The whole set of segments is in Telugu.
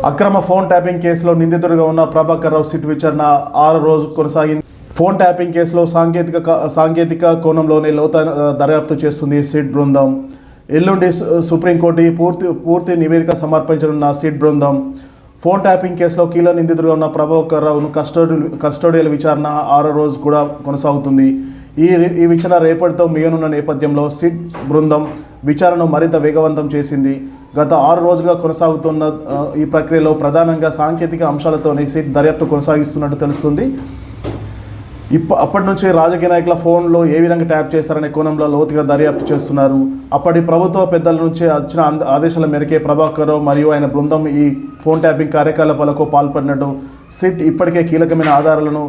అక్రమ ఫోన్ ట్యాపింగ్ కేసులో నిందితుడిగా ఉన్న ప్రభాకర్ రావు సిట్ విచారణ 6వ రోజు కొనసాగింది. ఫోన్ ట్యాపింగ్ కేసులో సాంకేతిక కోణంలోనే లోతైన దర్యాప్తు చేస్తుంది సిట్ బృందం. ఎల్లుండి సుప్రీంకోర్టు పూర్తి నివేదిక సమర్పించనున్న సిట్ బృందం ఫోన్ ట్యాపింగ్ కేసులో కీలక నిందితుడిగా ఉన్న ప్రభాకర్ రావును కస్టోడియల్ విచారణ 6వ రోజు కూడా కొనసాగుతుంది. ఈ విచారణ రేపటితో మిగనున్న నేపథ్యంలో సిట్ బృందం విచారణను మరింత వేగవంతం చేసింది. గత 6 రోజులుగా కొనసాగుతున్న ఈ ప్రక్రియలో ప్రధానంగా సాంకేతిక అంశాలతోనే సిట్ దర్యాప్తు కొనసాగిస్తున్నట్టు తెలుస్తుంది. అప్పటి నుంచి రాజకీయ నాయకుల ఫోన్లో ఏ విధంగా ట్యాప్ చేశారనే కోణంలో లోతుగా దర్యాప్తు చేస్తున్నారు. అప్పటి ప్రభుత్వ పెద్దల నుంచి వచ్చిన ఆదేశాల మేరకే ప్రభాకర్ రావు మరియు ఆయన బృందం ఈ ఫోన్ ట్యాపింగ్ కార్యకలాపాలకు పాల్పడినట్టు సిట్ ఇప్పటికే కీలకమైన ఆధారాలను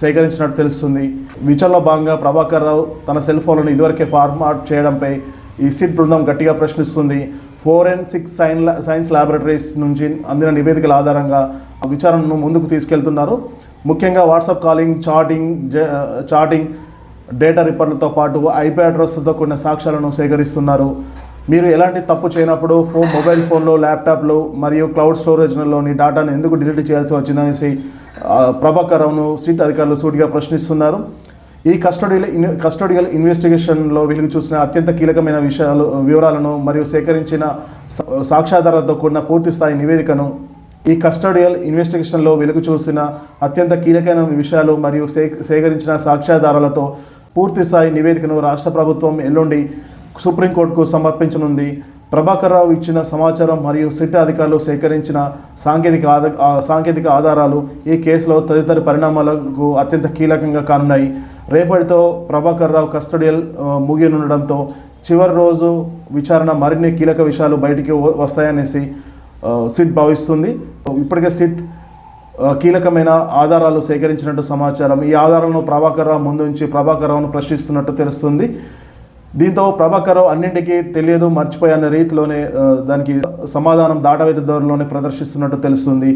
సేకరించినట్టు తెలుస్తుంది. విచారణలో భాగంగా ప్రభాకర్ రావు తన సెల్ ఫోన్లను ఇదివరకే ఫార్మాట్ చేయడంపై ఈ సిట్ బృందం గట్టిగా ప్రశ్నిస్తుంది. ఫోరెన్సిక్ సైన్స్ ల్యాబొరేటరీస్ నుంచి అందిన నివేదికల ఆధారంగా విచారణను ముందుకు తీసుకెళ్తున్నారు. ముఖ్యంగా వాట్సాప్ కాలింగ్, చాటింగ్ డేటా రిపర్లతో పాటు ఐపీ అడ్రస్తో కూడిన సాక్ష్యాలను సేకరిస్తున్నారు. మీరు ఎలాంటి తప్పు చేయనప్పుడు మొబైల్ ఫోన్లో, ల్యాప్టాప్లు మరియు క్లౌడ్ స్టోరేజ్లోని డేటాను ఎందుకు డిలీట్ చేయాల్సి వచ్చిందనేసి ప్రభాకర్ రావును సిట్ అధికారులు సూటిగా ప్రశ్నిస్తున్నారు. ఈ కస్టోడియల్ ఇన్వెస్టిగేషన్లో వెలుగు చూసిన అత్యంత కీలకమైన వివరాలను మరియు సేకరించిన సాక్ష్యాధారాలతో కూడిన పూర్తి స్థాయి నివేదికను ఈ కస్టోడియల్ ఇన్వెస్టిగేషన్లో వెలుగు చూసిన అత్యంత కీలకమైన విషయాలు మరియు సేకరించిన సాక్ష్యాధారాలతో పూర్తి స్థాయి నివేదికను రాష్ట్ర ప్రభుత్వం ఎల్లుండి సుప్రీంకోర్టుకు సమర్పించనుంది. ప్రభాకర్ రావు ఇచ్చిన సమాచారం మరియు సిట్ అధికారులు సేకరించిన సాంకేతిక ఆధారాలు ఈ కేసులో తదితర పరిణామాలకు అత్యంత కీలకంగా కానున్నాయి. రేపటితో ప్రభాకర్ రావు కస్టోడియల్ ముగియనుండడంతో చివరి రోజు విచారణ మరిన్ని కీలక విషయాలు బయటికి వస్తాయనేసి సిట్ భావిస్తుంది. ఇప్పటికే సిట్ కీలకమైన ఆధారాలు సేకరించినట్టు సమాచారం. ఈ ఆధారాలను ప్రభాకర్ రావు ముందుంచి ప్రభాకర్ రావును ప్రశ్నిస్తున్నట్టు తెలుస్తుంది. దీంతో ప్రభాకర్ రావు అన్నింటికీ తెలియదు, మర్చిపోయన్న రీతిలోనే దానికి సమాధానం దాటవేత ధోరణిలోనే ప్రదర్శిస్తున్నట్టు తెలుస్తుంది.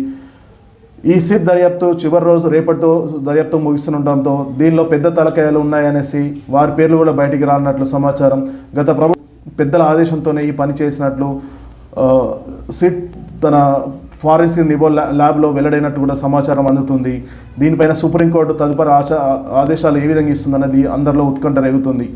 ఈ సిట్ దర్యాప్తు చివరి రోజు రేపటితో దర్యాప్తు ముగిస్తుండటంతో దీనిలో పెద్ద తలకాయలు ఉన్నాయనేసి వారి పేర్లు కూడా బయటికి రానున్నట్లు సమాచారం. గత పెద్దల ఆదేశంతోనే ఈ పని చేసినట్లు సిట్ తన ఫారెన్సిక్ నిబో ల్యాబ్లో వెల్లడైనట్టు కూడా సమాచారం అందుతుంది. దీనిపైన సుప్రీంకోర్టు తదుపరి ఆదేశాలు ఏ విధంగా ఇస్తుందన్నది అందరిలో ఉత్కంఠ రేగుతుంది.